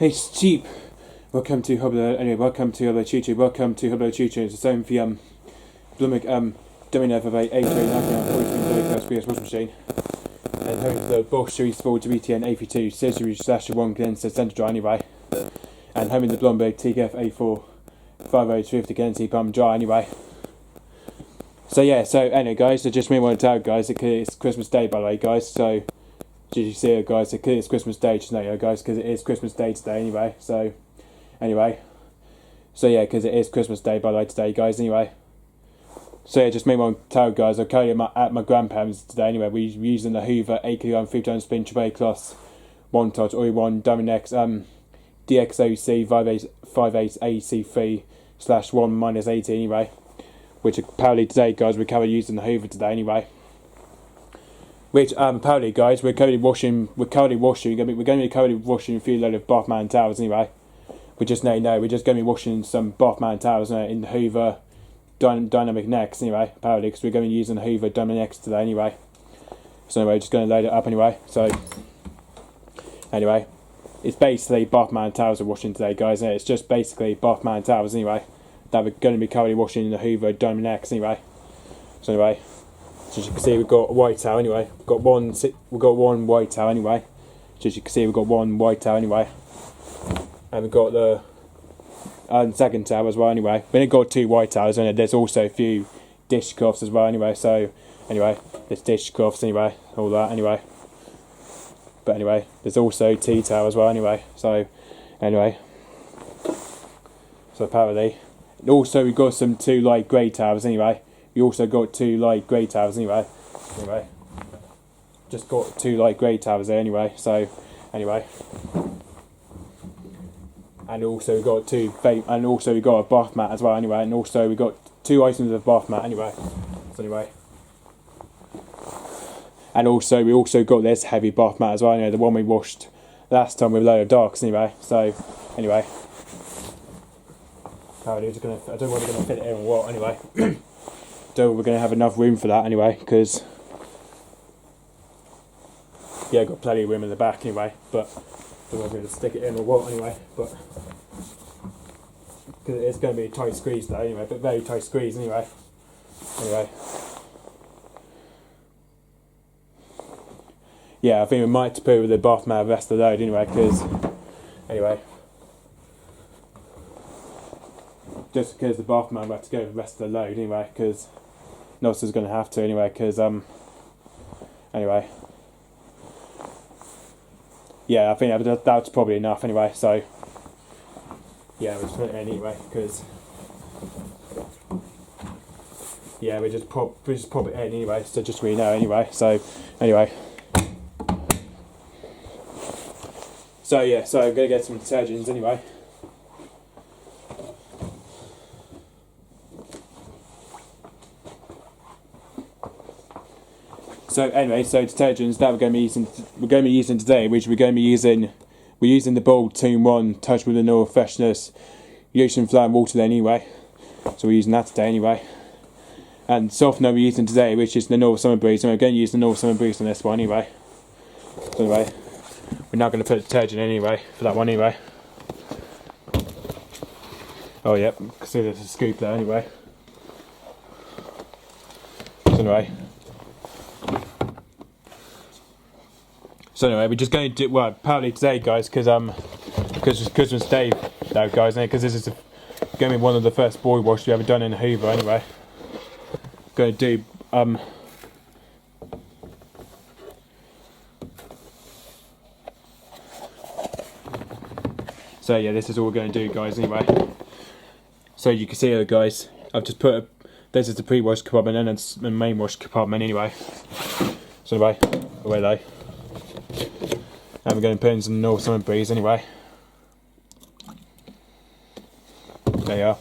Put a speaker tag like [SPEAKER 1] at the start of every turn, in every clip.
[SPEAKER 1] It's cheap. Welcome to Hoover. Anyway, welcome to Hoover Choo Choo. Welcome to Hoover Choo Choo. It's the same for Blooming Domino of a 839 PS washing machine. And home the Bosch Series 4 WTN 82 Series/1 condenser centre dry anyway. And home in the Blomberg TKF A4 5050 condenser pump dry anyway. So yeah, so anyway guys, I just really want to tell you guys it's Christmas Day by the way guys, so did you see it guys, it's Christmas Day tonight guys, because it is Christmas Day today anyway, so yeah, because it is Christmas Day by the way today guys anyway. So yeah, just me want to tell you guys, I'm currently at my grandparents today anyway. We're using the Hoover 8kg 50 spin Triple Class 1 touch Oi 1 Diamond-X DXOC58AC3/1-80 anyway. Which apparently today guys we're currently using the Hoover today anyway. Which apparently guys we're currently washing a few load of Bathman towels anyway. We just know we're just going to be washing some Bathman towels in the Hoover Dynamic Next anyway, apparently, because we're going to be using the Hoover Dynamic Next today anyway. So anyway, just going to load it up anyway. So anyway, it's basically Bathman towels we're washing today guys, it's just basically Bathman towels anyway that we're going to be currently washing in the Hoover Dynamic Next anyway. So anyway, so as you can see we've got a white towel anyway. We've got one white towel anyway. So as you can see we've got one white towel anyway. And we've got the second towel as well anyway. We only got two white towels and there's also a few dishcloths as well anyway. So anyway, there's dishcloths anyway, all that anyway. But anyway, there's also tea towel as well anyway. So anyway, so apparently, and also we got some two light grey towels anyway. We also got two light grey towels anyway. Anyway, just got two light grey towels there anyway. So anyway. And also we got we got a bath mat as well anyway, and also we got two items of bath mat anyway. So anyway, and also we also got this heavy bath mat as well anyway, the one we washed last time with a load of darks anyway. So anyway, I don't know whether we're gonna fit it in or what anyway. Don't know we're gonna have enough room for that anyway, because yeah, got plenty of room in the back anyway, but don't know if we're going to stick it in or what anyway, but because it's going to be a tight squeeze though anyway, but very tight squeeze anyway. Yeah, I think we might have to put it with the bath mat the rest of the load anyway, because just because the bath mat will have to go with the rest of the load anyway, because Nelson's going to have to anyway, because yeah, I think that's probably enough anyway, so yeah, we'll just put it in anyway, because yeah, we just pop it in anyway, so just so we know anyway, so anyway. So yeah, so I'm going to get some detergents anyway. So anyway, so detergents that we're going to be using today, which we're using the Bold 2-in-1 Touch with the North Freshness Ocean Flow and Water anyway. So we're using that today anyway. And softener we're using today, which is the North Summer Breeze, and we're going to use the North Summer Breeze on this one anyway. So anyway, we're now going to put detergent anyway for that one anyway. Oh yep, yeah, see there's a scoop there anyway. So anyway, we're just going to do, well, apparently today guys, because it's Christmas Day now guys, because this is going to be one of the first boy washes we ever done in Hoover anyway. Going to do so yeah, this is all we're going to do guys anyway. So you can see here guys, I've just put this is the pre-wash compartment and it's the main wash compartment anyway. So anyway, away they. And we're going to put in some North Summer Breeze anyway. There you are.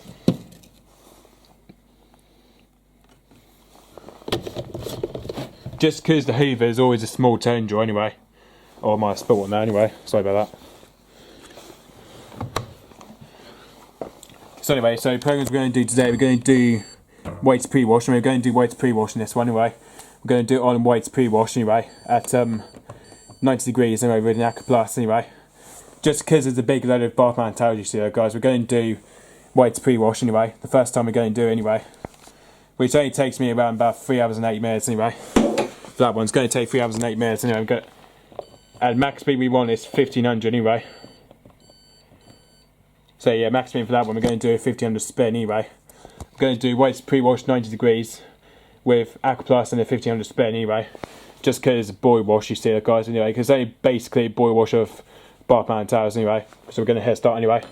[SPEAKER 1] Just because the Hoover is always a small tone drawer anyway. Oh, I might have spilled one there anyway. Sorry about that. So anyway, so the programs we're going to do today, we're going to do whites pre-wash, and we're going to do whites pre-wash in this one anyway. We're going to do it on whites pre-wash anyway at 90 degrees anyway with an Aqua Plus anyway. just because there's a big load of Bathmat towels you see there, guys, we're going to do whites pre-wash anyway. The first time we're going to do it anyway, which only takes me around about 3 hours and 8 minutes anyway. For that one's going to take 3 hours and 8 minutes anyway. And max speed we want is 1500 anyway. So yeah, max speed for that one we're going to do a 1500 spin anyway. We're going to do whites pre-wash 90 degrees with Aqua Plus and a 1500 spin anyway. Just because boy wash you see there, guys, anyway, because only basically boy wash of Bathmat towels anyway. So we're going to hit start anyway.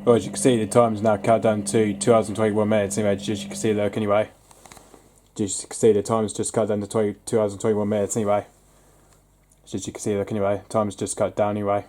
[SPEAKER 1] Well, as you can see, the time's now cut down to 2021 minutes anyway, as you can see, look anyway. As you can see, the time's just cut down to 2021 minutes anyway. As you can see, look anyway, time's just cut down anyway.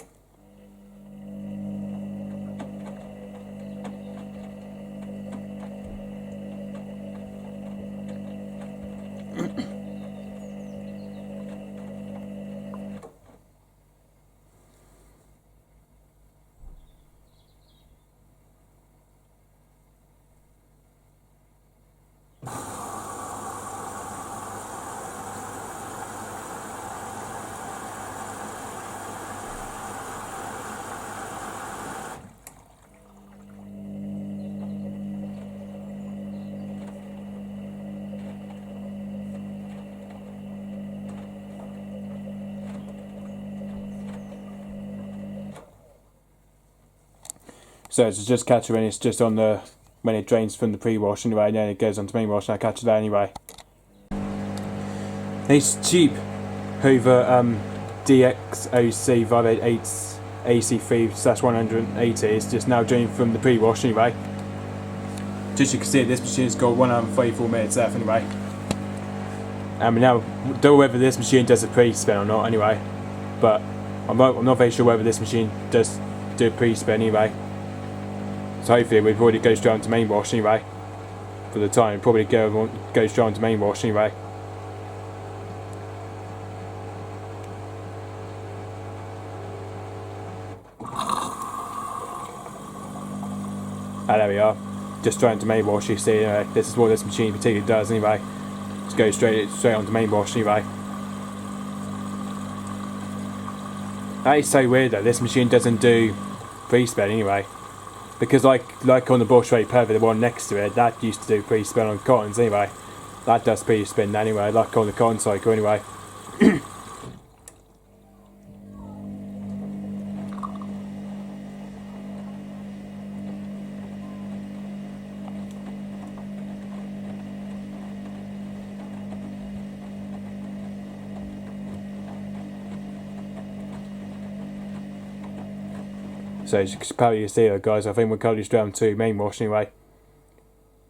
[SPEAKER 1] So it's just catch it when it's just on the, when it drains from the pre-wash anyway, and then it goes on to main wash, and I catch it there anyway. It's cheap Hoover DXOC58AC3/180. It's just now drained from the pre-wash anyway. Just you can see, this machine's got 1 hour and 34 minutes left anyway. And we now don't know whether this machine does a pre-spin or not anyway, but I'm not very sure whether this machine does do a pre-spin anyway. So hopefully we'll probably go straight on to main wash anyway. For the time, probably go straight on to main wash anyway. There we are. Just straight into main wash. You see, this is what this machine particularly does anyway. Just go straight on to main wash anyway. That is so weird though. This machine doesn't do pre-spin anyway. Because like on the Bush Rate Perfect, the one next to it, that used to do pre-spin on cottons anyway. That does pre-spin anyway, like on the cotton cycle anyway. So as you can probably see there, guys, I think we're currently straight on to main wash anyway.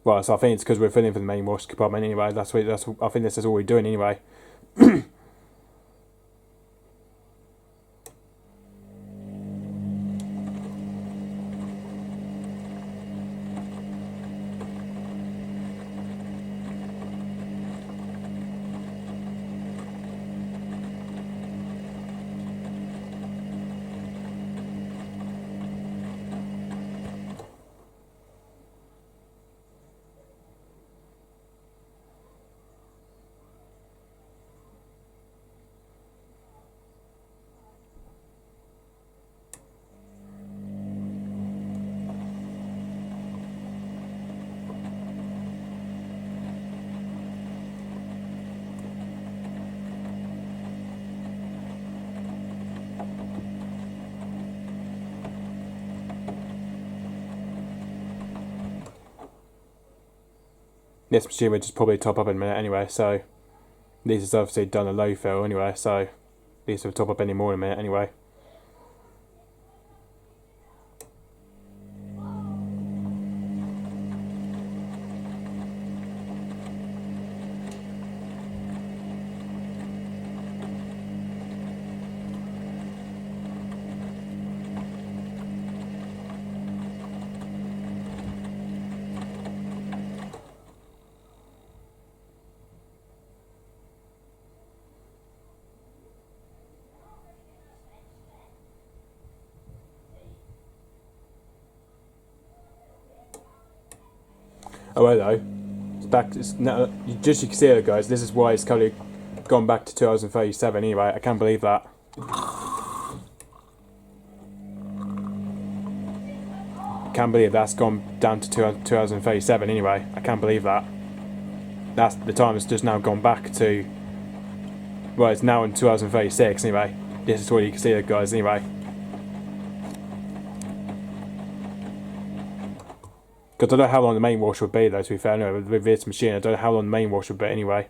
[SPEAKER 1] Well, so I think it's because we're filling for the main wash compartment anyway. I think this is all we're doing anyway. This machine will just probably top up in a minute anyway, so this has obviously done a low fill anyway, so these will top up any more in a minute anyway. Oh hello, it's back. It's now, just you can see it, guys. This is why it's currently gone back to 2037. Anyway, I can't believe that. Can't believe that's gone down to 2037. Anyway, I can't believe that. That's the time has just now gone back to. Well, it's now in 2036. Anyway, this is what you can see it, guys. Anyway. Because I don't know how long the main wash would be though, to be fair, anyway, with this machine, I don't know how long the main wash would be anyway.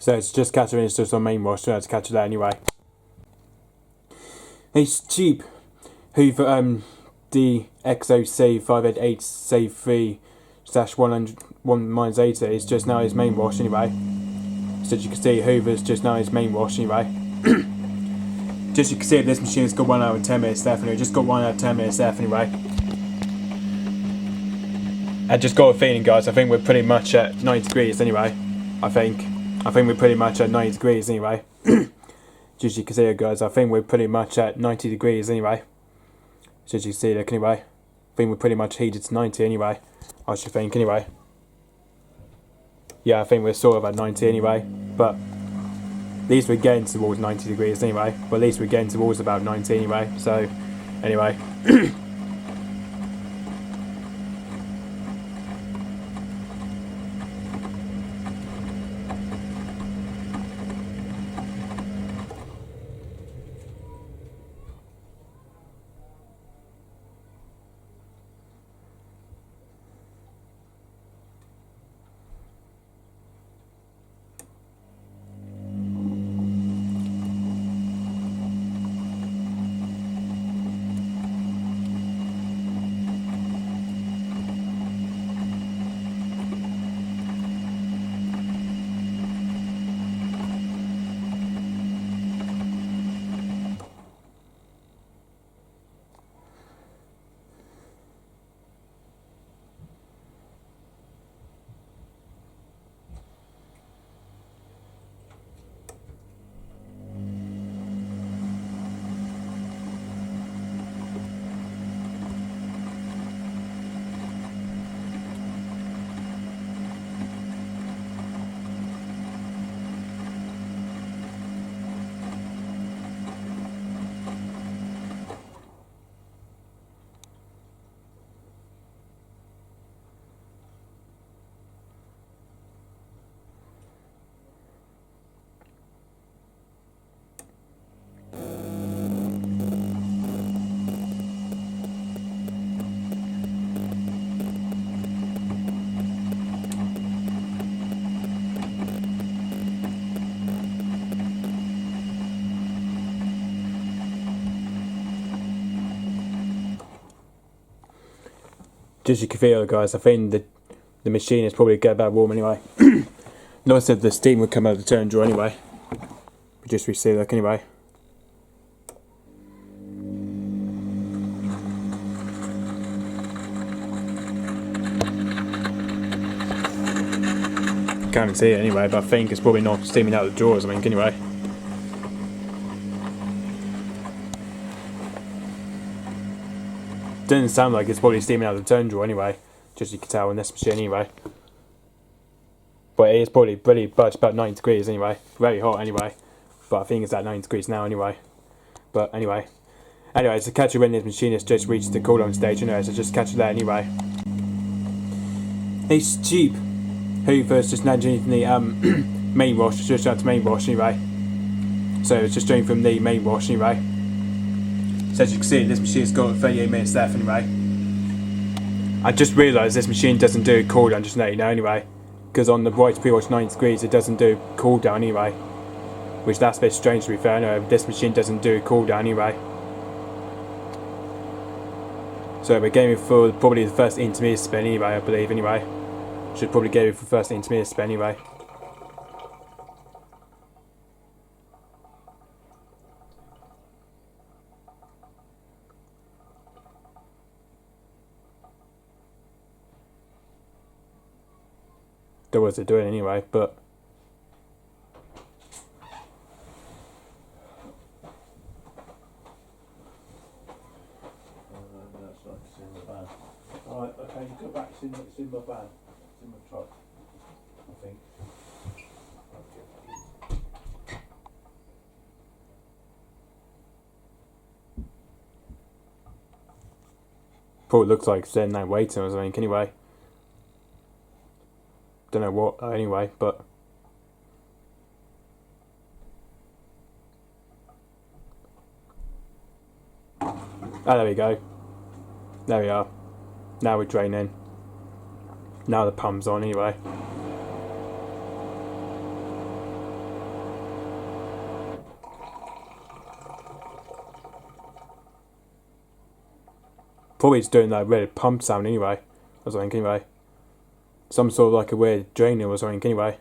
[SPEAKER 1] So it's just catching it's just on main wash, so it's catching that anyway. It's cheap. Hoover DXOC58AC3 /100 -80 is just now his main wash anyway. So as you can see, Hoover's just now his main wash anyway. Just you can see this machine's got 1 hour and 10 minutes left anyway. Just got 1 hour and 10 minutes left anyway. I just got a feeling, guys, I think we're pretty much at 90 degrees anyway. I think we're pretty much at 90 degrees anyway. Just you can see, guys, I think we're pretty much at 90 degrees anyway. So as you can see, look anyway. I think we're pretty much heated to 90 anyway. I should think anyway. Yeah, I think we're sort of at 90 anyway. But at least we're getting towards 90 degrees anyway. But at least we're getting towards about 90 anyway. So, anyway. Just you can feel, guys, I think the machine is probably get about warm anyway. Notice that the steam would come out of the turn drawer anyway. But just we see, look anyway. Can't even see it anyway, but I think it's probably not steaming out of the drawers, I think, anyway. Doesn't sound like it's probably steaming out of the turn drawer anyway, just you can tell in this machine anyway. But it is probably really about 90 degrees anyway, very hot anyway. But I think it's at 90 degrees now anyway. But anyway, so catch it when this machine has just reached the cool down stage anyway, so just catch it there anyway. It's cheap. Hoover's just now doing the main wash, just out to main wash anyway. So it's just doing from the main wash anyway. So as you can see, this machine's got 38 minutes left anyway. I just realised this machine doesn't do cool down, just to let you know anyway. Because on the right Prewash 90 degrees it doesn't do cool down anyway. Which that's a bit strange to be fair anyway, but this machine doesn't do cool down anyway. So we're going for probably the first intermediate spin anyway, I believe anyway. Should probably go for the first intermediate spin anyway. Don't know what they're doing anyway, but
[SPEAKER 2] that's like it's in the van. Alright, okay, you go back, it's in my van. It's in my truck, I think.
[SPEAKER 1] probably looks like it's there now waiting or something anyway. Don't know what anyway, but there we go. There we are. Now we're draining. Now the pump's on anyway. Probably it's doing that weird pump sound anyway, or something anyway. Some sort of like a weird draining or something anyway.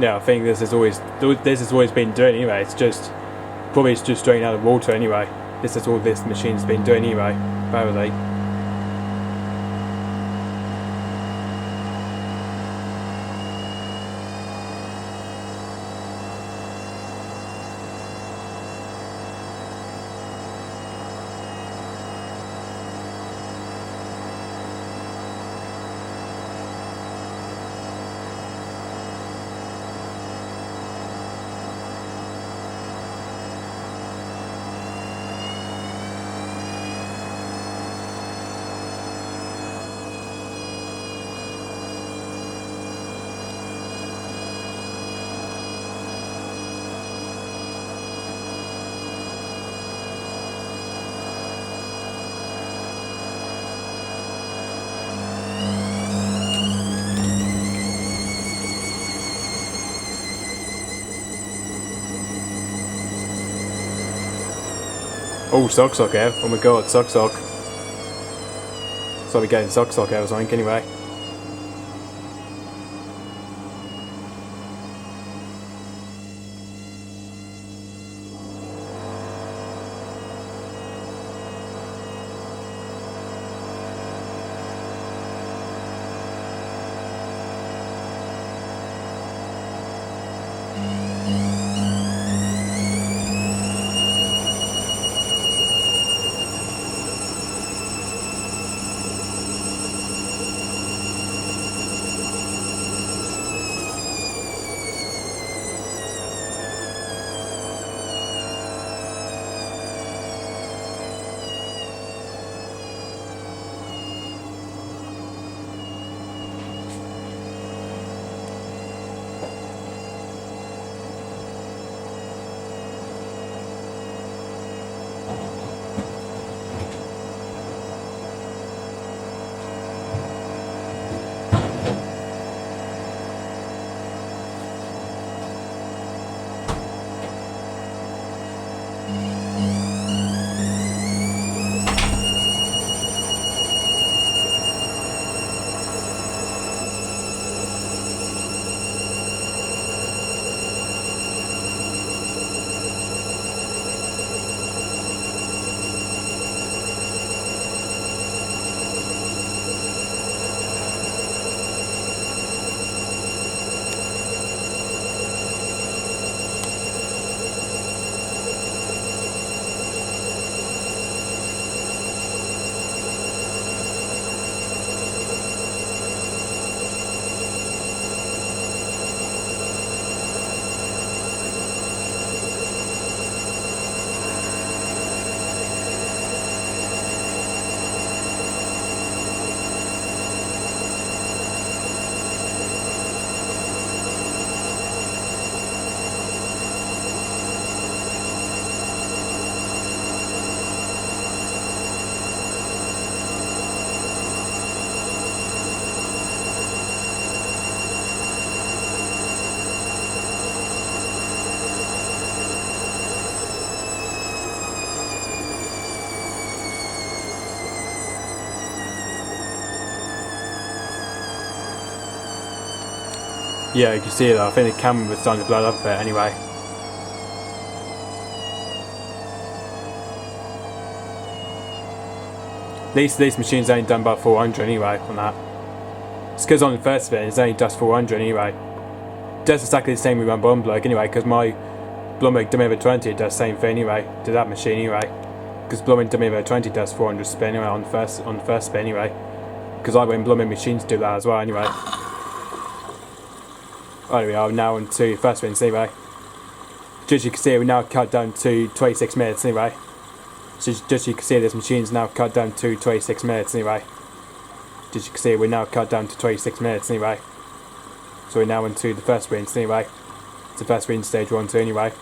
[SPEAKER 1] Yeah, I think this has always been doing anyway. It's just draining out the water anyway. This is all this machine's been doing anyway, apparently. Oh, sock out. Oh my god, sock. So we're getting sock out or something anyway. Yeah, you can see it. I think the camera was starting to blow up a bit anyway. These machines only done about 400 anyway on that. It's because on the first bit it's only just 400 anyway. Does exactly the same with my Blomberg anyway, because my Blomberg W20 does the same thing anyway to that machine anyway. Because Blomberg W20 does 400 spin anyway on the first spin anyway. Because I went Blomberg machines do that as well anyway. Anyway, I'm now on to first spins anyway. Just you can see, we now cut down to 26 minutes anyway. So just you can see, this machine's now cut down to 26 minutes anyway. Just you can see, we're now cut down to 26 minutes anyway. So we're now into the first sprints anyway. It's the first sprint stage 1, 2 anyway.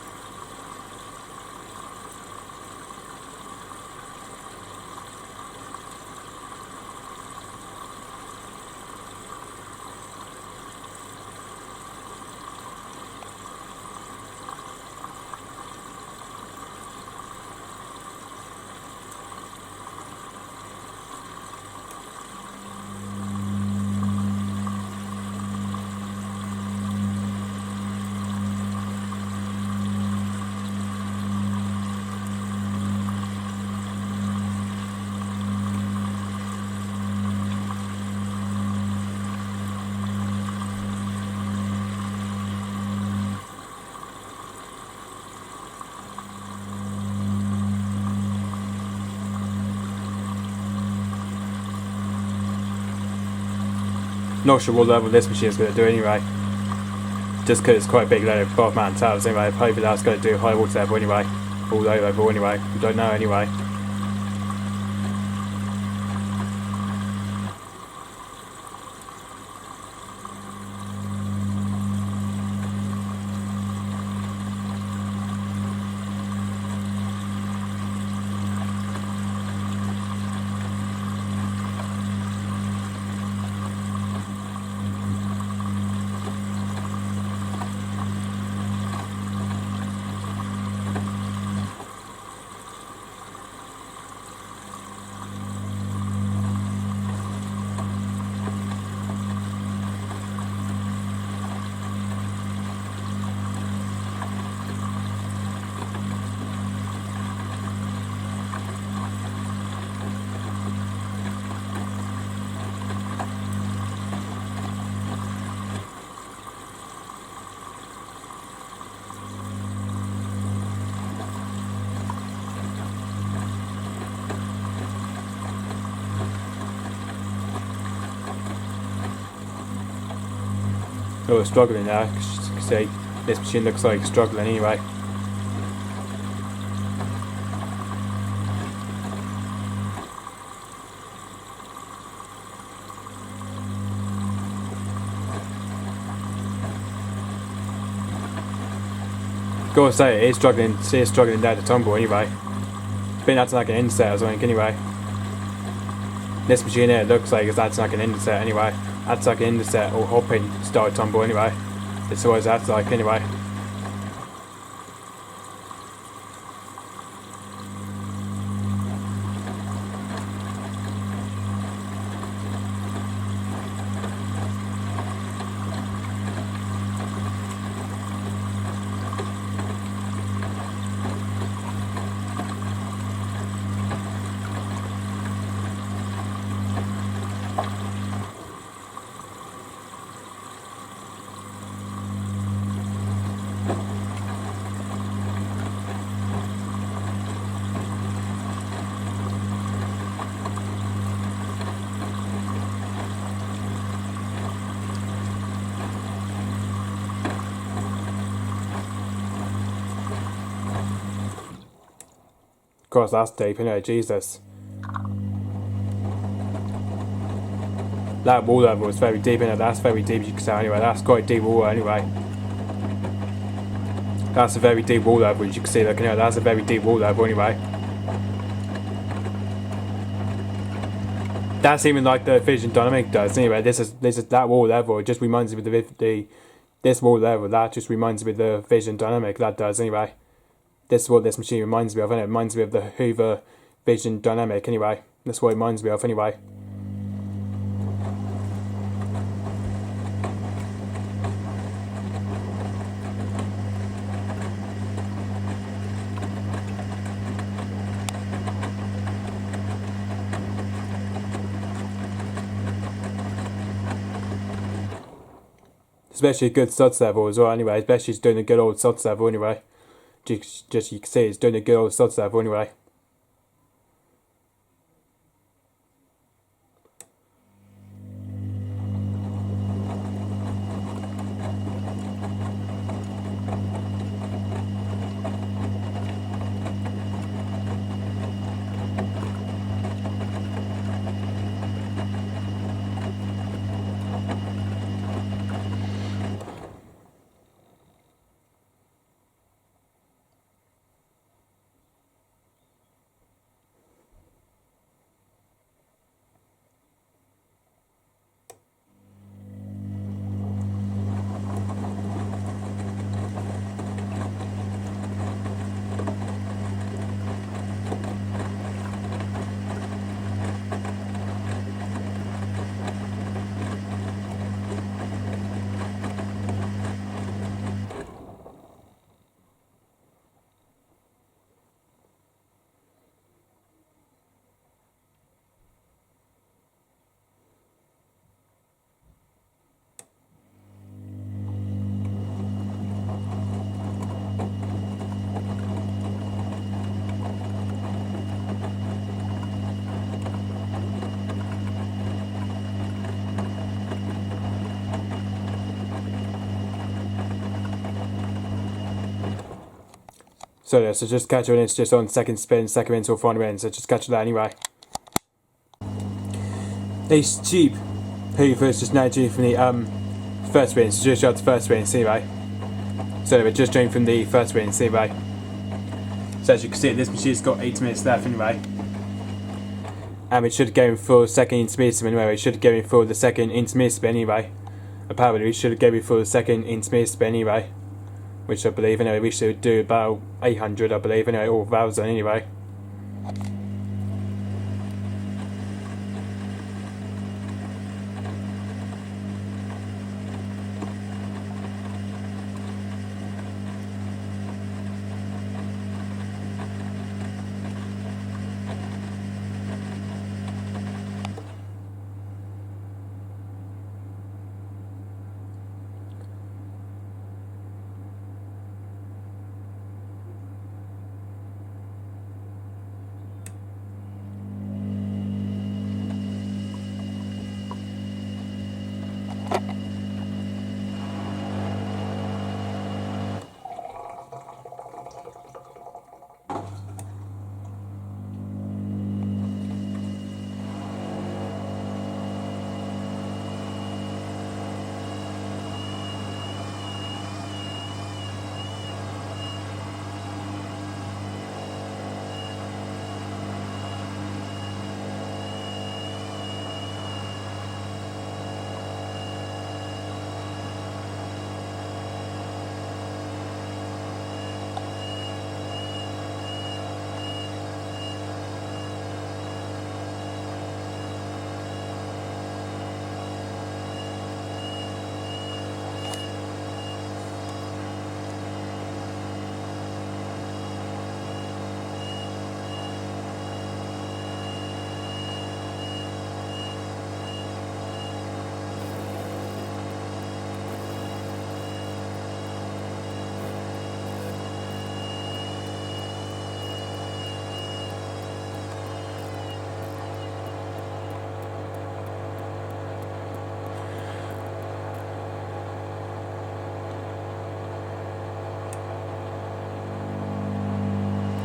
[SPEAKER 1] Not sure what level this machine is going to do anyway. Just because it's quite a big load of Bathmats towers anyway. Hopefully that's going to do high water level anyway. All low level anyway. I don't know anyway. Oh, we're struggling now, because you can see this machine looks like it's struggling anyway. Gotta say, it is struggling down to tumble anyway. It's been acting like an inset or something anyway. This machine here looks like it's acting like an inset anyway. Acts like an inset or hopping style tumble anyway. It's always acts like anyway. Of course, that's deep, you know, Jesus. That wall level is very deep, you know, that's very deep, you can tell anyway, that's quite deep water anyway. That's a very deep wall level, as you can see, look, you know, that's a very deep wall level anyway. That's even like the Vision Dynamic does anyway. This is that wall level, it just reminds me of this wall level, that just reminds me of the Vision Dynamic, that does anyway. This is what this machine reminds me of, and it reminds me of the Hoover Vision Dynamic anyway. That's what it reminds me of anyway. Especially a good suds level as well anyway, especially it's doing a good old suds level anyway. Just you can see it's doing a good old suds level anyway. So yeah, so just catch it when it's just on second spin, second rinse or final rinse, so just catch it that anyway. These cheap Hoovers just now doing from the first rinse, just shut the first rinse anyway. So we're just doing from the first rinse anyway. So as you can see, this machine's got 8 minutes left anyway. And it should go in for second intermediate spin anyway, it should go in for the second intermediate spin anyway. Apparently we should go in for the second intermediate spin anyway. Which I believe anyway we should do about 800 I believe anyway, all valves done anyway.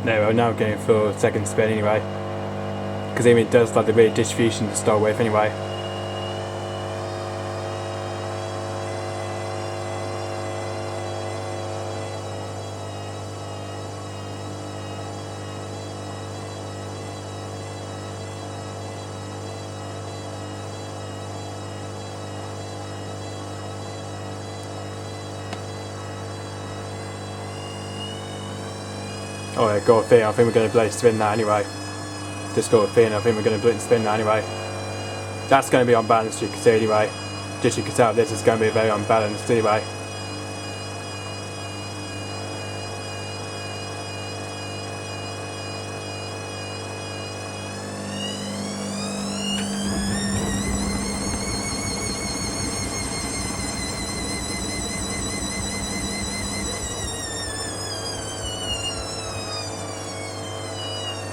[SPEAKER 1] No, I'm now going for second spin anyway. Because even it does like the rear distribution to start with anyway. Oh, I got a feeling I think we're going to bloody spin that anyway. Just got a feeling I think we're going to bloody spin that anyway. That's going to be unbalanced, you can see anyway. Just you can tell this is going to be very unbalanced anyway.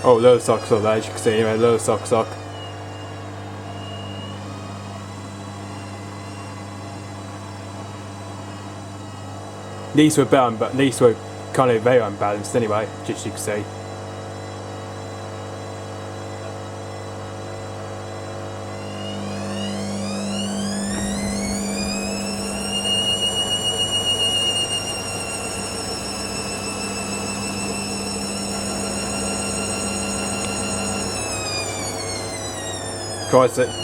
[SPEAKER 1] Oh, low sock there, as you can see, anyway, low sock. These were better, but these were kind of very unbalanced anyway, just you can see.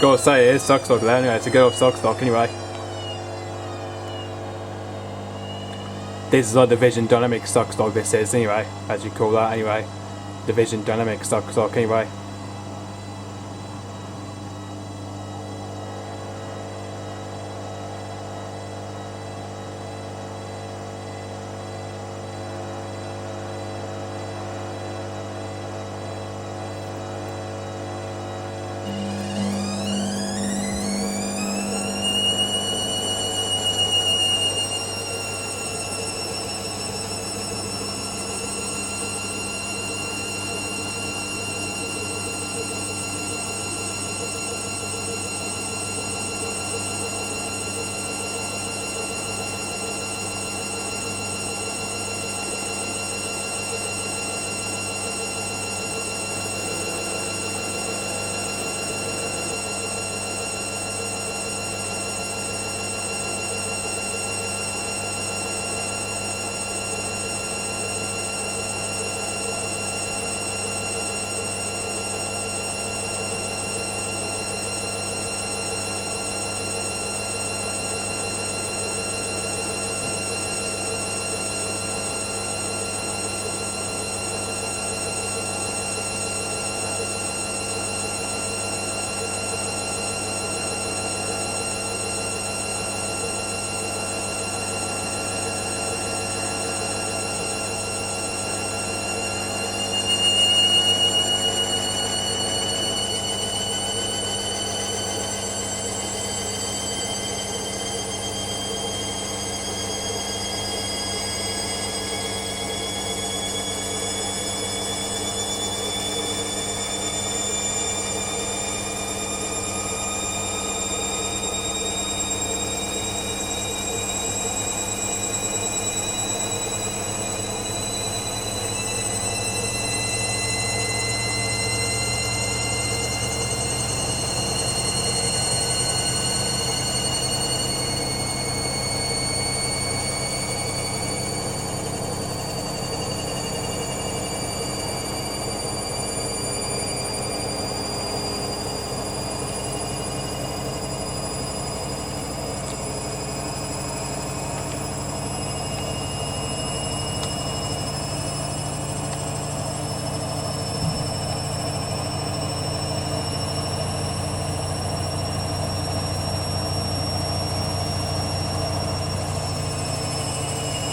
[SPEAKER 1] Gotta say it is sock stock there anyway, it's a good old sock stock anyway. This is our Division Dynamic sock stock, this is anyway, as you call that anyway. Division Dynamic sock stock anyway.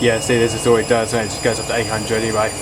[SPEAKER 1] Yeah, see, this is all it does, and it just goes up to 800 anyway.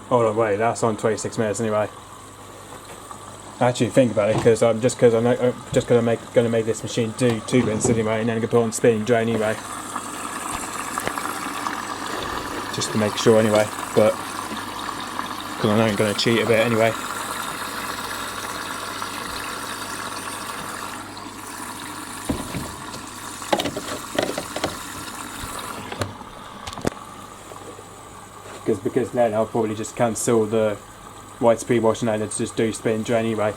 [SPEAKER 1] Hold on, wait, that's on 26 minutes anyway. Actually, think about it, because I'm going to make this machine do 2 minutes anyway, and then I'm going to put it on spinning drain anyway, just to make sure anyway. But because I know I'm going to cheat a bit anyway. Because then I'll probably just cancel the white Prewash and then just do spin and drain anyway.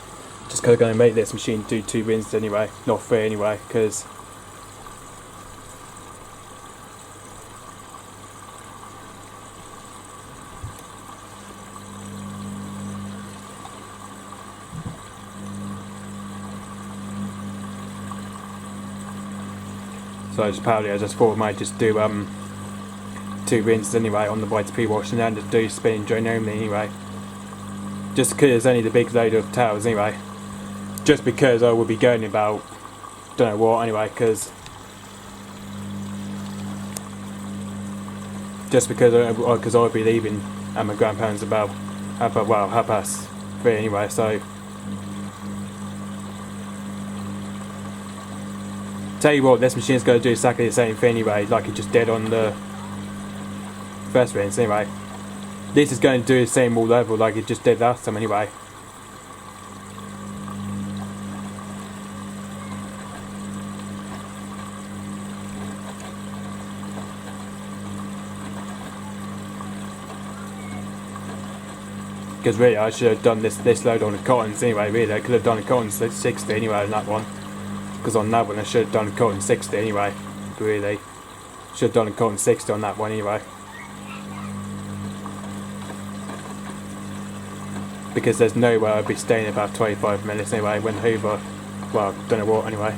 [SPEAKER 1] Just because I'm going to make this machine do 2 wins anyway, not 3 anyway, because So I just thought I might just do 2 rinses anyway on the white pre-wash, and then just do spin and drain only anyway. Just because there's only the big load of towels anyway. Just because I will be going about don't know what anyway, because I'll be leaving at my grandparents about 3:30 anyway, so tell you what, this machine's going to do exactly the same thing anyway, like it just did on the first rinse anyway. This is going to do the same all over like it just did last time anyway. Because really I should have done this load on the cottons anyway, really. I could have done the cottons 60 anyway on that one. Because on that one I should have done the cotton 60 anyway, really. Should have done the cotton 60 on that one anyway. Because there's no way I'd be staying about 25 minutes anyway when Hoover, well, don't know what anyway.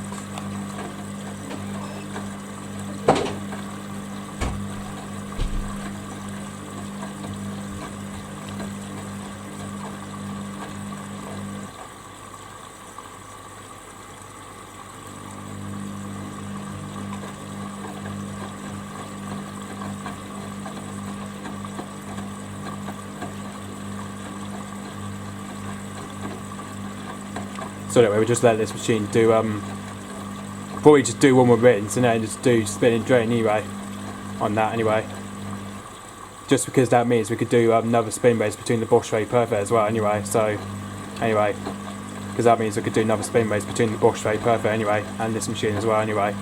[SPEAKER 1] So anyway, we just let this machine do probably just do one more rinse and then just do spin and drain anyway on that anyway. Just because that means we could do another spin race between the Bosch Ray Perfect as well anyway, so anyway, because that means we could do another spin race between the Bosch Ray Perfect anyway and this machine as well anyway.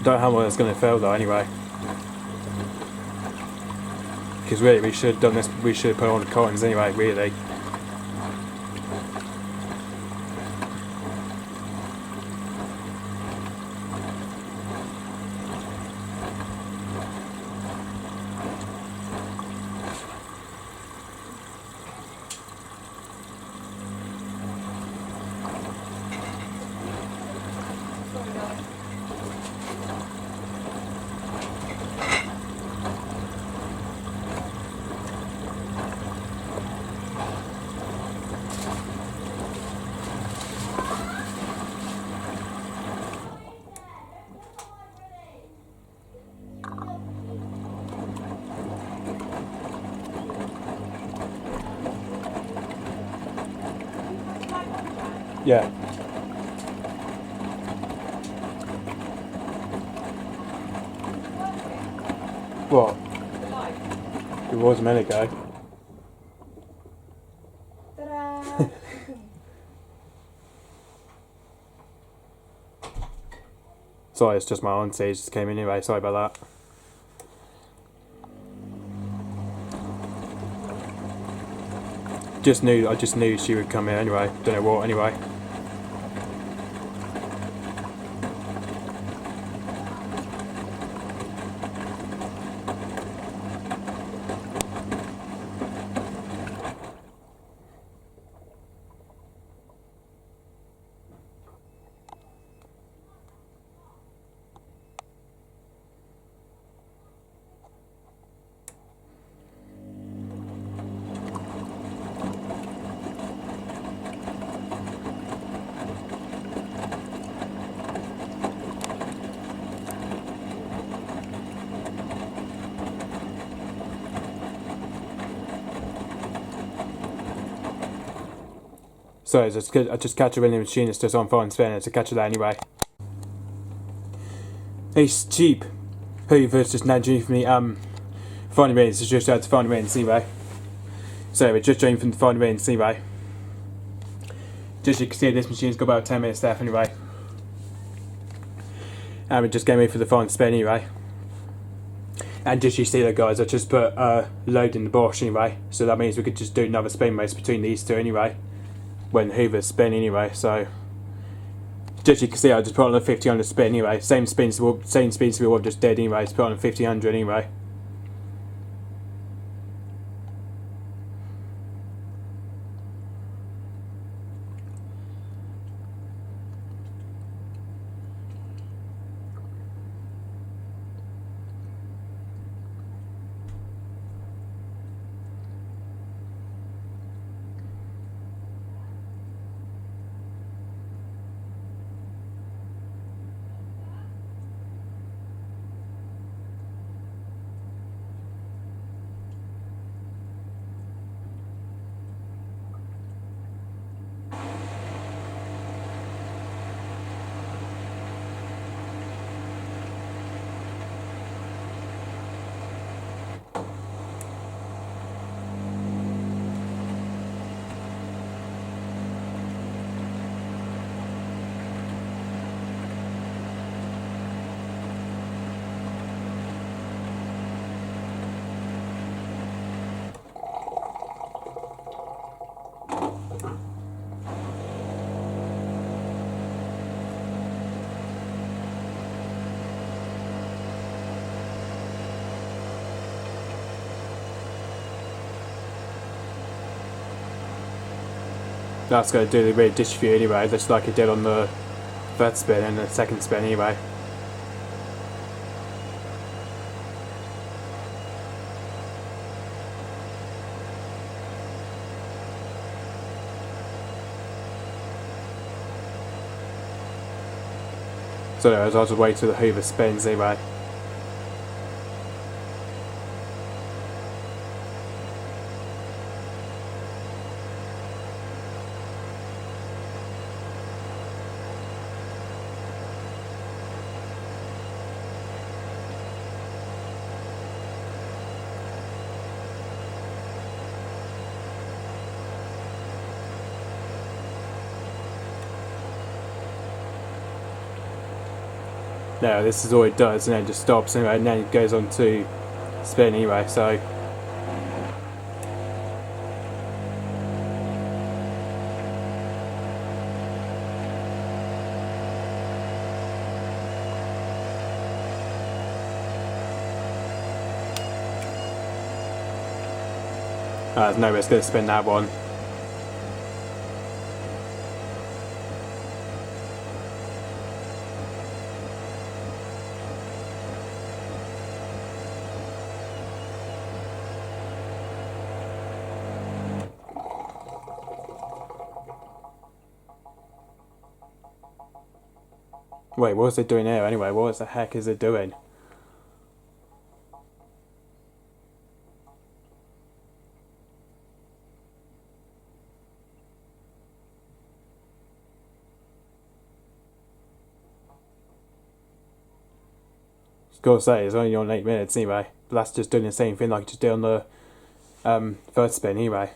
[SPEAKER 1] Don't know how long it's going to fail though anyway, because really we should have done this, we should have put on the cottons anyway really. Yeah. What? It was a minute ago.
[SPEAKER 3] Ta-da!
[SPEAKER 1] Sorry, it's just my auntie just came in anyway, sorry about that. I just knew she would come in anyway, don't know what anyway. So I just catch her in the machine, it's just on fire and spinning, to catch her there anyway. It's cheap. Hoover's just now doing for me, finding rinse, it's just out to find rinse anyway. So we're just doing from the find rinse anyway. Just you can see this machine's got about 10 minutes left anyway. And we're just getting ready for the final spin anyway. And just you see that guys, I just put load in the Bosch anyway, so that means we could just do another spin race between these two anyway when Hoover's spin anyway, so Just you can see, I just put on a 1500 spin anyway. Same spin to the wall, just dead anyway. Just put on a 1500 anyway. That's going to do the rear distribute anyway, just like it did on the first spin and the second spin anyway. So anyways, I'll just wait till the Hoover spins anyway. Now this is all it does, and then it just stops anyway, and then it goes on to spin anyway, so there's no way it's going to spin that one. Wait, what was it doing here anyway? What the heck is it doing? Gotta say, it's only on 8 minutes anyway. But that's just doing the same thing like it just did on the first spin anyway.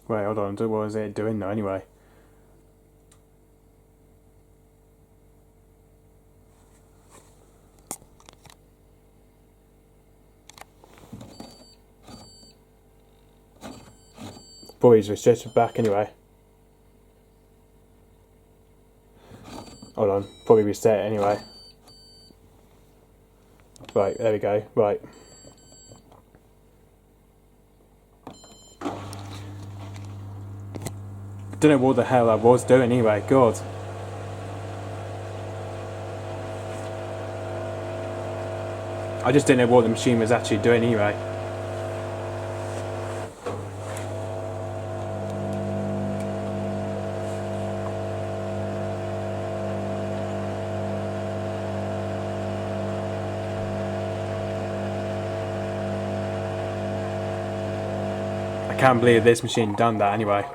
[SPEAKER 1] Wait, hold on, what was it doing now anyway? Probably just reset it back anyway. Hold on, probably reset it anyway. Right, there we go, right. don't know what the hell I was doing anyway, God. I just didn't know what the machine was actually doing anyway. I can't believe this machine done that anyway.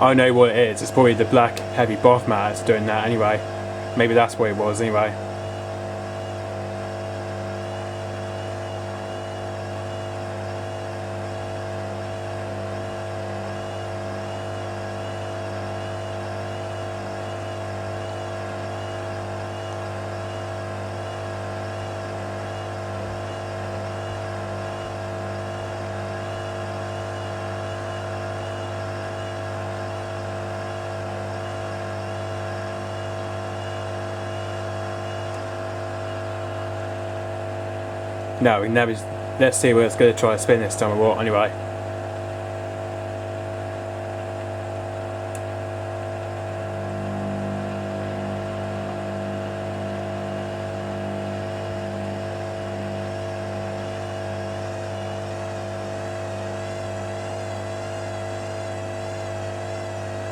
[SPEAKER 1] I know what it is, it's probably the black heavy Bathmats doing that anyway. Maybe that's what it was anyway. No, we never. Let's see where it's going to try to spin this time or what, anyway.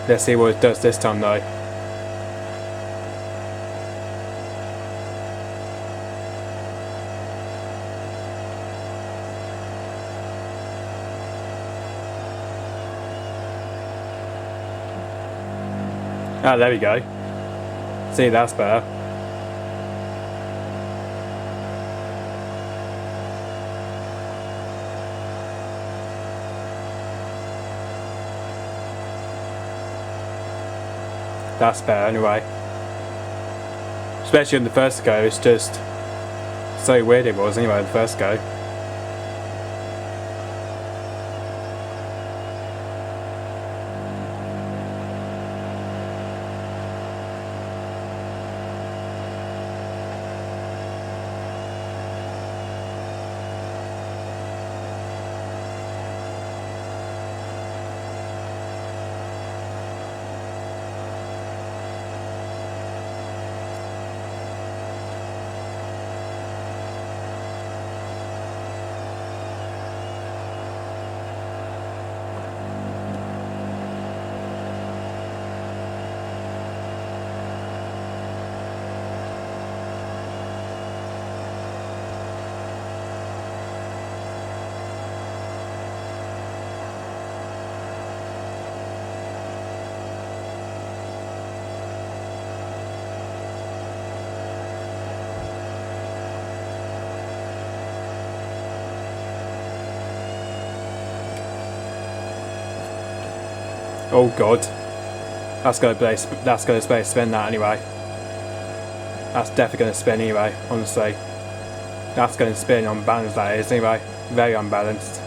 [SPEAKER 1] Let's see what it does this time though. Ah, there we go. See, that's better. That's better anyway. Especially on the first go, it's just so weird it was anyway, the first go. Oh god, that's gonna spin that anyway. That's definitely gonna spin anyway. Honestly, that's gonna spin unbalanced. That is anyway, very unbalanced.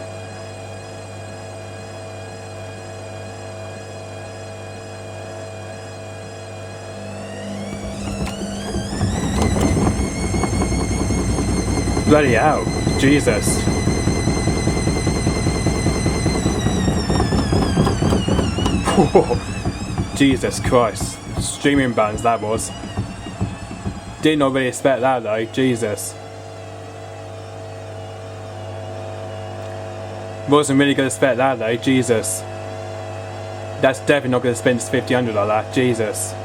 [SPEAKER 1] Bloody hell, Jesus. Jesus Christ, streaming bands that was. Did not really expect that though, Jesus. Wasn't really gonna expect that though, Jesus. That's definitely not gonna spend 50-100 like that, Jesus.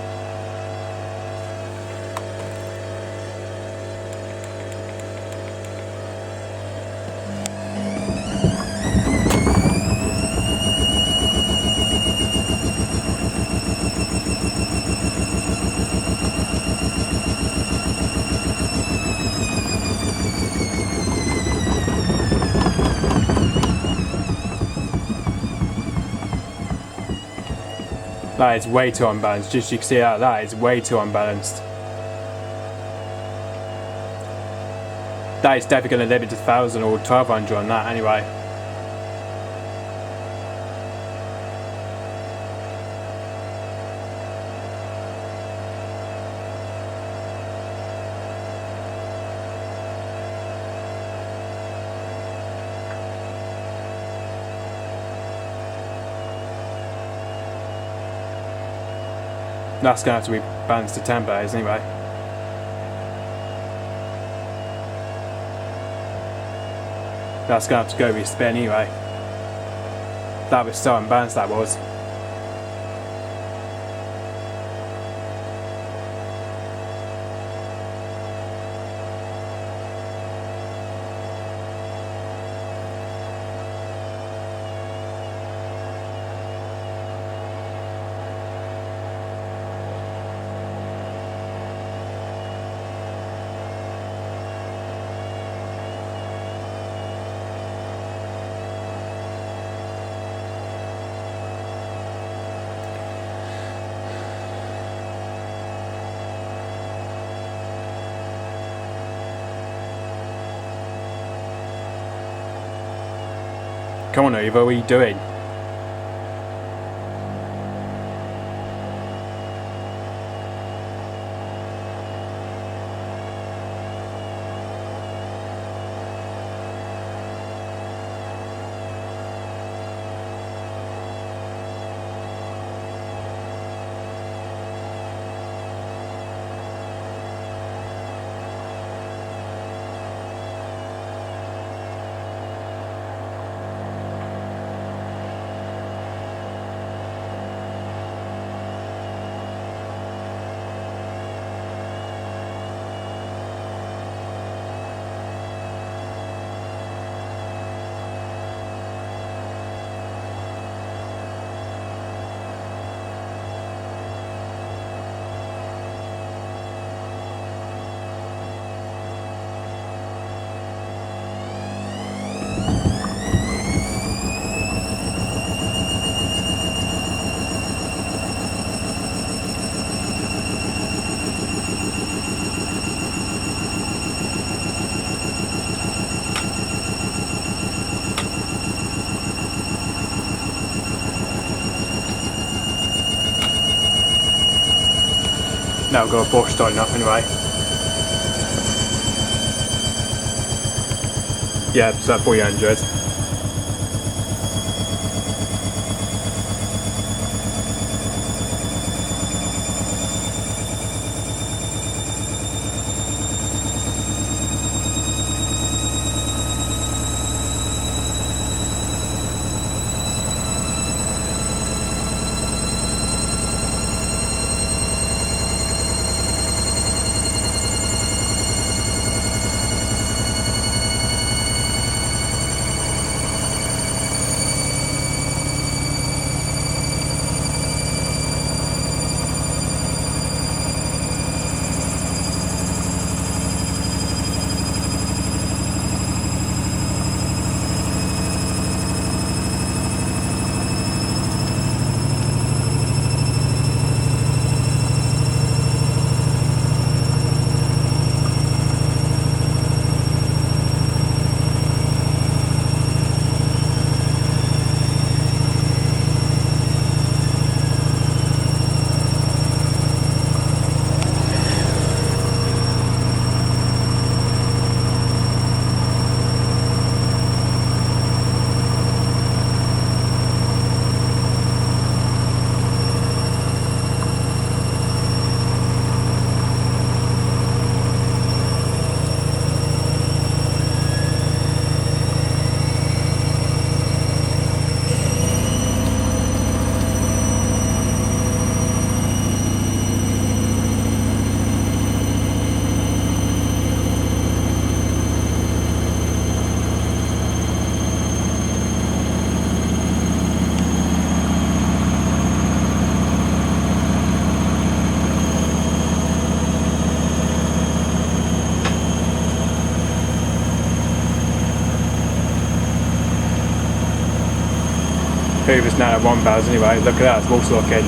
[SPEAKER 1] That is way too unbalanced. Just you can see that is way too unbalanced. That is definitely going to limit to 1,000 or 1,200 on that anyway. That's going to have to be balanced to 10 bays anyway. That's going to have to go with spin anyway. That was so unbalanced, that was. Come on, Hoover, what are you doing? Now we've got a Bosch starting up anyway. Yeah, so at 400. Hoover's now at 1 bars anyway. Look at that, it's water locking.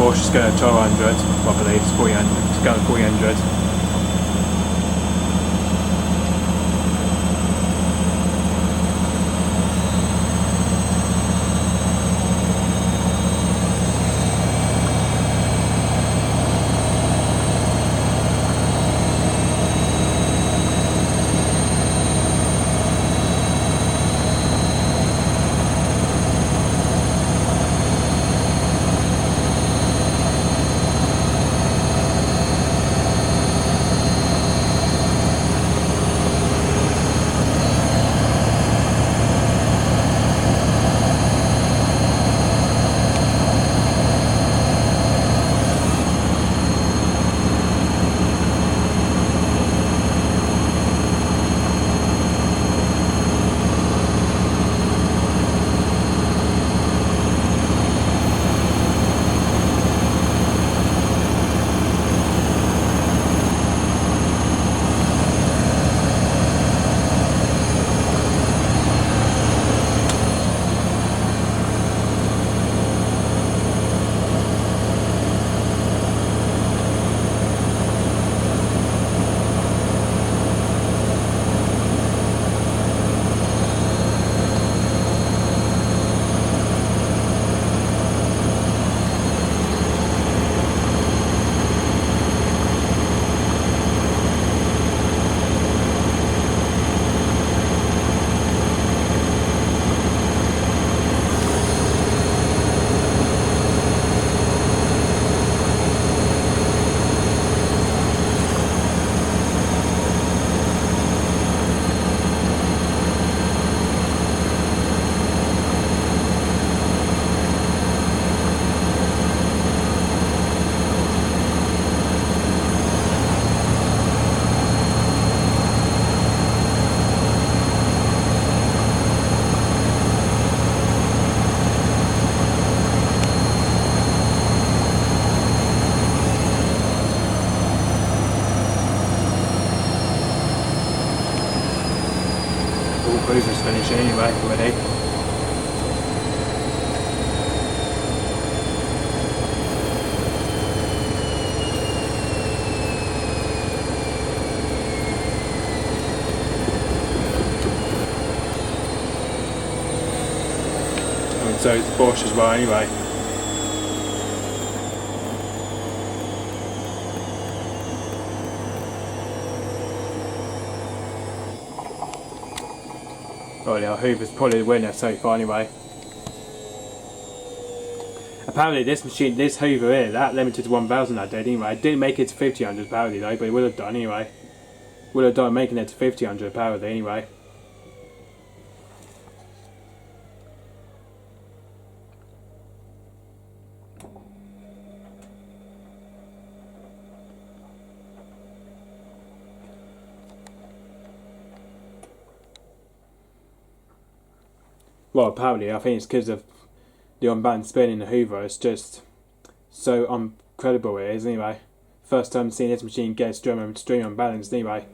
[SPEAKER 1] Bosch is going to 1200, I believe it's 400, it's going 400. Hoover's finishing anyway already. And so it's Bosch as well anyway. Right now, Hoover's probably the winner so far anyway. Apparently this machine, this Hoover here, that limited to 1000 that did anyway. It didn't make it to 1500 apparently though, but it would have done anyway. Would have done making it to 1500 apparently anyway. Well, apparently, I think it's because of the unbalanced spin in the Hoover. It's just so incredible it is, anyway. First time seeing this machine get string unbalanced, anyway.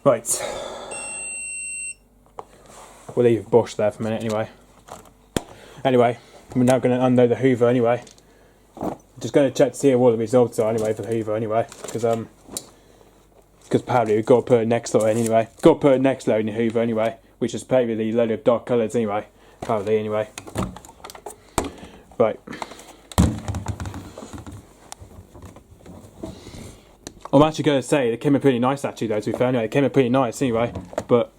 [SPEAKER 1] Right. We'll leave Bosch there for a minute anyway. Anyway, we're now going to unload the Hoover anyway. Just going to check to see what the results are anyway for the Hoover anyway. Because apparently we've got to put a next load in anyway. Got to put a next load in the Hoover anyway. Which is probably loaded with dark colours anyway. Apparently anyway. Right. I'm actually going to say it came in pretty nice actually though, to be fair anyway. It came in pretty nice anyway, but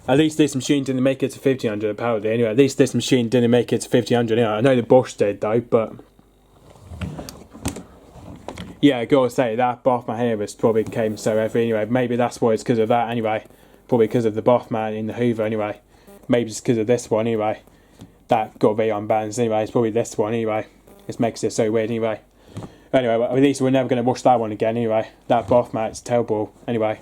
[SPEAKER 1] At least this machine didn't make it to 1500 apparently. Anyway, at least this machine didn't make it to 1500. Anyway, I know the Bosch did though, but yeah, I gotta say that Bathmat here was probably came so heavy. Anyway, maybe that's why it's because of that. Anyway, probably because of the Bathmat in the Hoover. Anyway, maybe it's because of this one. Anyway, that got very unbalanced. Anyway, it's probably this one. Anyway, this makes it so weird. Anyway, at least we're never gonna wash that one again. Anyway, that Bathmat's terrible. Anyway,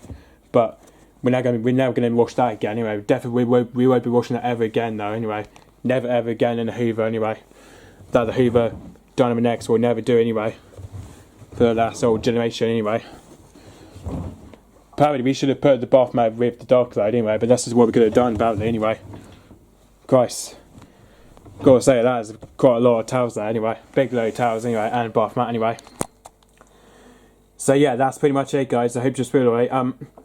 [SPEAKER 1] but we're never gonna wash that again. Anyway, definitely we won't be washing that ever again though. Anyway, never ever again in the Hoover. Anyway, that the Hoover Dynamo X will never do anyway. For the last old generation anyway. Apparently we should have put the Bathmat with the dark light anyway, but that's just what we could have done apparently anyway. Christ. Gotta say that is quite a lot of towels there anyway. Big load of towels anyway, and Bathmat anyway. So yeah, that's pretty much it guys. I hope you just feel alright.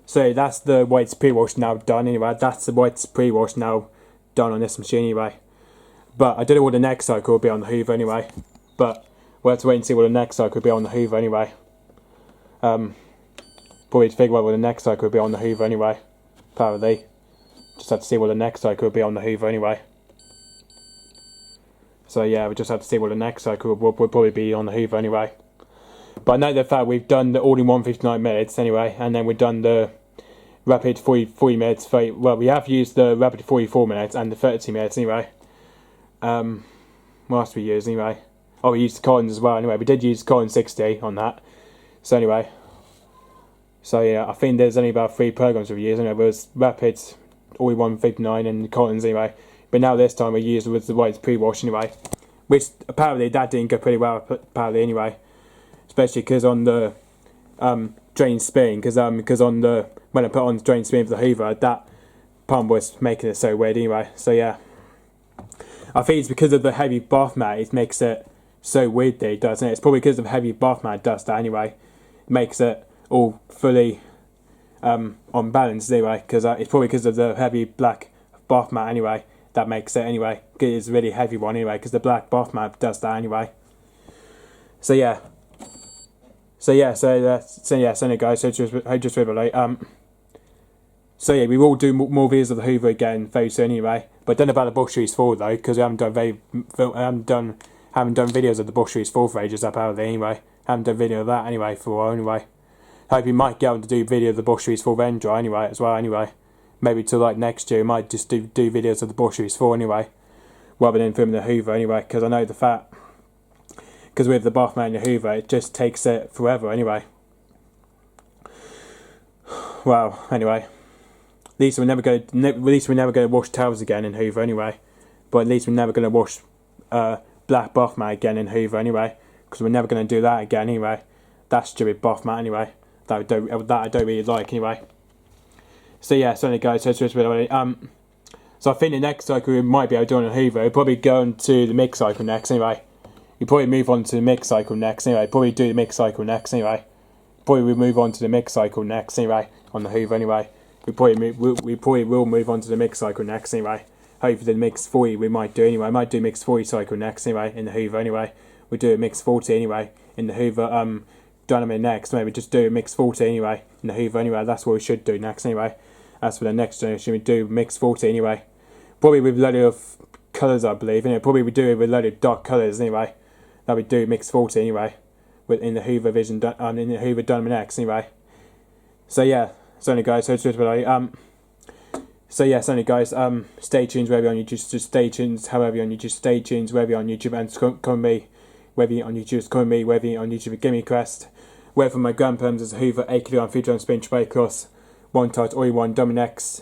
[SPEAKER 1] So that's the whites pre-wash now done anyway. That's the whites pre-wash now done on this machine anyway. But I don't know what the next cycle will be on the Hoover anyway. But we'll have to wait and see what the next cycle will be on the Hoover anyway. Probably to figure out what the next cycle will be on the Hoover anyway. Apparently. Just have to see what the next cycle will be on the Hoover anyway. So yeah, we just have to see what the next cycle will probably be on the Hoover anyway. But I know the fact we've done the all-in-one 59 minutes anyway, and then we've done the rapid 40 minutes. Well, we have used the rapid 44 minutes and the 30 minutes anyway. What else we used anyway? Oh, we used Collins as well anyway. We did use Collins 60 on that. So anyway. So yeah, I think there's only about 3 programs we've used. Anyway, there was Rapid, all-in-one 59 and Collins anyway. But now this time we used with the whites pre-wash anyway. Which apparently that didn't go pretty well apparently anyway. Especially because on the drain spin, because on the when I put on the drain spin for the Hoover, that pump was making it so weird anyway. So yeah. I think it's because of the heavy Bathmat, it makes it so weird that it does, and it's probably because of heavy Bathmat does that anyway. It makes it all fully unbalanced anyway, because it's probably because of the heavy black Bathmat anyway that makes it anyway. It's a really heavy one anyway, because the black Bathmat does that anyway. So yeah. So anyway guys, so just really so yeah, we will do more videos of the Hoover again very soon anyway. But don't know about the Bosch Series 4 though, because we haven't done videos of the Bosch Series 4 for ages apparently anyway. Haven't done video of that anyway for a while anyway. Hope we might get able to do video of the Bosch Series 4 Vendor anyway as well anyway. Maybe till like next year we might just do videos of the Bosch Series 4 anyway. Rather than filming the Hoover anyway, because I know the fact, because with the Bathmat and the Hoover it just takes it forever anyway. Well, anyway. At least we're never going to wash towels again in Hoover anyway. But at least we're never going to wash black Bathmat again in Hoover anyway, because we're never going to do that again anyway. That stupid Bathmat anyway. That I don't really like anyway. So yeah, so anyway guys, so I think the next cycle we might be able to do on a Hoover. We'll probably go on to the mix cycle next anyway. We probably move on to the mix cycle next anyway. Probably do the mix cycle next anyway. Probably we'll move on to the mix cycle next anyway on the Hoover anyway. We probably will move on to the mix cycle next anyway. Hopefully the mix 40 we might do anyway. I might do mix 40 cycle next anyway in the Hoover anyway. We'll do a mix 40 anyway in the Hoover Dynamo next. Maybe just do a mix 40 anyway in the Hoover anyway. That's what we should do next anyway. As for the next generation, we do mix 40 anyway. Probably with a load of colours I believe. Probably we do it with a load of dark colours anyway. That we do mix 40 anyway. In the Hoover Vision in the Hoover Dynamo X anyway. So yeah. So anyway guys, stay tuned wherever you're on YouTube, just stay tuned however you're on YouTube, stay tuned wherever you're on YouTube, and come me, whether you're on YouTube, come me, whether you're on YouTube, give me a quest, whether my grandparents is a Hoover, 8 kg on 3 spin tray cross, one tight all-in-one Dynamo X,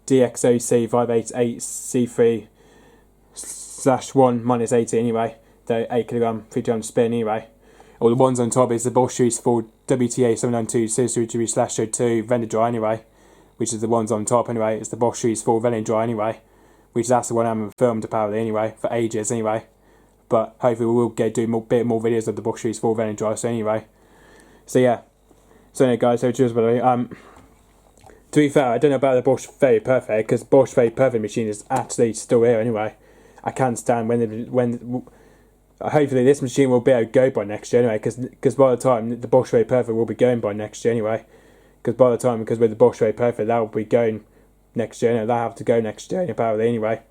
[SPEAKER 1] DXOC58AC3 /1 -80 anyway, the 8 kg 3 spin anyway. Or the ones on top is the Bosch Series 4 WTA792 /02 Vendor Dry anyway, which is the ones on top anyway. It's the Bosch Series 4 Vendor Dry anyway, which that's the one I haven't filmed apparently anyway, for ages anyway. But hopefully we will get do a bit more videos of the Bosch Series 4 Vendor Dry, so anyway. So yeah. So anyway guys, so cheers by the way. To be fair, I don't know about the Bosch Very Perfect, because Bosch Very Perfect machine is actually still here anyway. I can't stand when hopefully this machine will be able to go by next year anyway, because by the time the Bosch Very Perfect will be going by next year anyway, because with the Bosch Very Perfect that will be going next year. They'll have to go next year apparently anyway.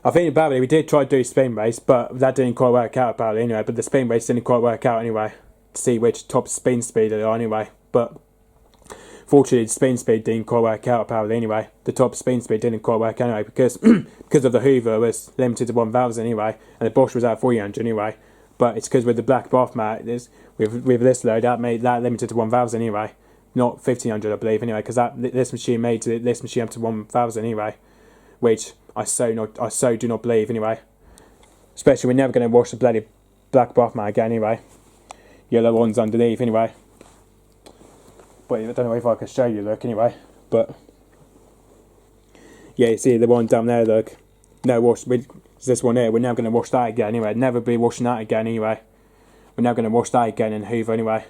[SPEAKER 1] I think apparently we did try to do a spin race, but that didn't quite work out apparently anyway. But the spin race didn't quite work out anyway, to see which top spin speed they are anyway. But fortunately, the spin speed didn't quite work out apparently anyway. The top spin speed didn't quite work out anyway because because of the Hoover was limited to 1,000 anyway, and the Bosch was at 300 anyway. But it's because with the black Bathmat, with this load, that made that limited to 1,000 anyway, not 1,500 I believe anyway, because this machine made this machine up to 1,000 anyway, which I so do not believe anyway. Especially we're never going to wash the bloody black Bathmat again anyway. Yellow ones underneath anyway. But I don't know if I can show you, look anyway. But yeah, you see the one down there, look. No wash. This one here. We're never going to wash that again anyway. Never be washing that again anyway. We're never going to wash that again in Hoover anyway.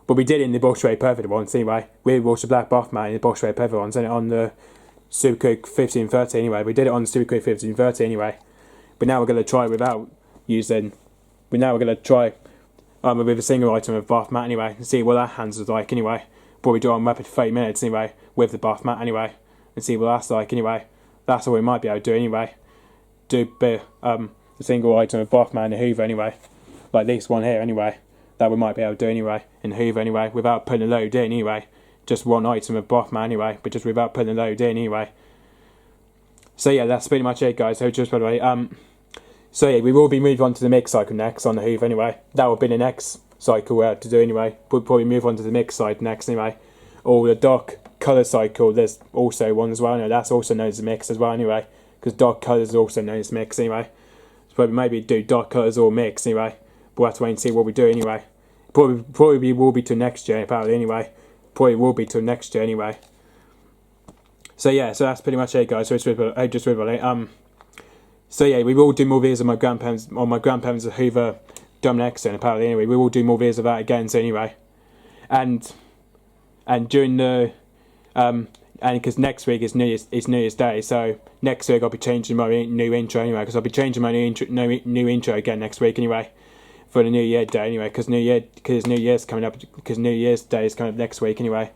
[SPEAKER 1] But we did it in the Bosch Ray Perfect ones anyway. We washed the black Bathmat in the Bosch Ray Perfect ones, and on the Supercook 1530 anyway. We did it on the Supercook 1530 anyway. But now we're going to try without using. But now we're going to try with a single item of Bathmat anyway, and see what that handles like anyway. Probably do it on rapid 30 minutes anyway with the Bathmat anyway, and see what that's like anyway. That's all we might be able to do anyway. Do a single item of Bathmat in the Hoover anyway, like this one here anyway. That we might be able to do anyway in the Hoover anyway, without putting a load in anyway. Just one item of Bathmat anyway, but just without putting a load in anyway. So yeah, that's pretty much it, guys. So just by the way, so yeah, we will be moving on to the mix cycle next on the Hoover anyway. That will be the next cycle to do anyway. We'll probably move on to the mix side next anyway. Or the dark colour cycle, there's also one as well. No, that's also known as a mix as well anyway, because dark colours is also known as mix anyway. So probably maybe do dark colours or mix anyway. But we'll have to wait and see what we do anyway. Probably will be till next year apparently anyway. Probably will be till next year anyway. So yeah, so that's pretty much it, guys. So so yeah, we will do more videos on my grandparents Hoover Dominex and apparently anyway. We will do more videos of that again, so anyway. And during the and because next week is New Year's Day, so next week I'll be changing my new intro anyway, because I'll be changing my new intro again next week anyway, for the New Year Day anyway, because New Year's coming up, because New Year's Day is coming up next week anyway,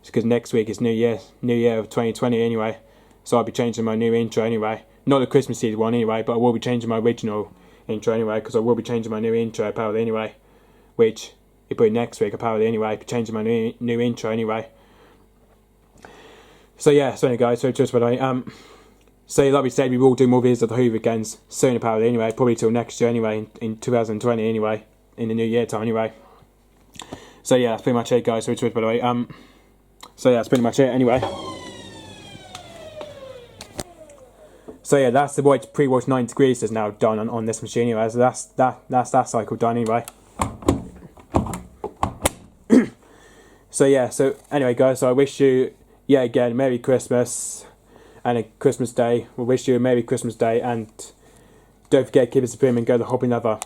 [SPEAKER 1] because next week is New Year of 2020 anyway, so I'll be changing my new intro anyway, not the Christmas Eve one anyway, but I will be changing my original intro anyway, because I will be changing my new intro apparently anyway, which it'll be next week apparently anyway, I'll be changing my new intro anyway. So yeah, so anyway guys, so just what so like we said, we will do more videos of the Hoover again soon apparently anyway, probably till next year anyway, in 2020 anyway, in the new year time anyway. So yeah, that's pretty much it, guys. So by the way, so yeah, that's pretty much it anyway. So yeah, that's the white pre-wash 9 degrees is now done on this machine anyway. So that's that cycle done anyway. So yeah, so anyway guys, so I wish you again Merry Christmas and a Christmas Day. We wish you a Merry Christmas Day, and don't forget, keep it supreme and go the hobby lover.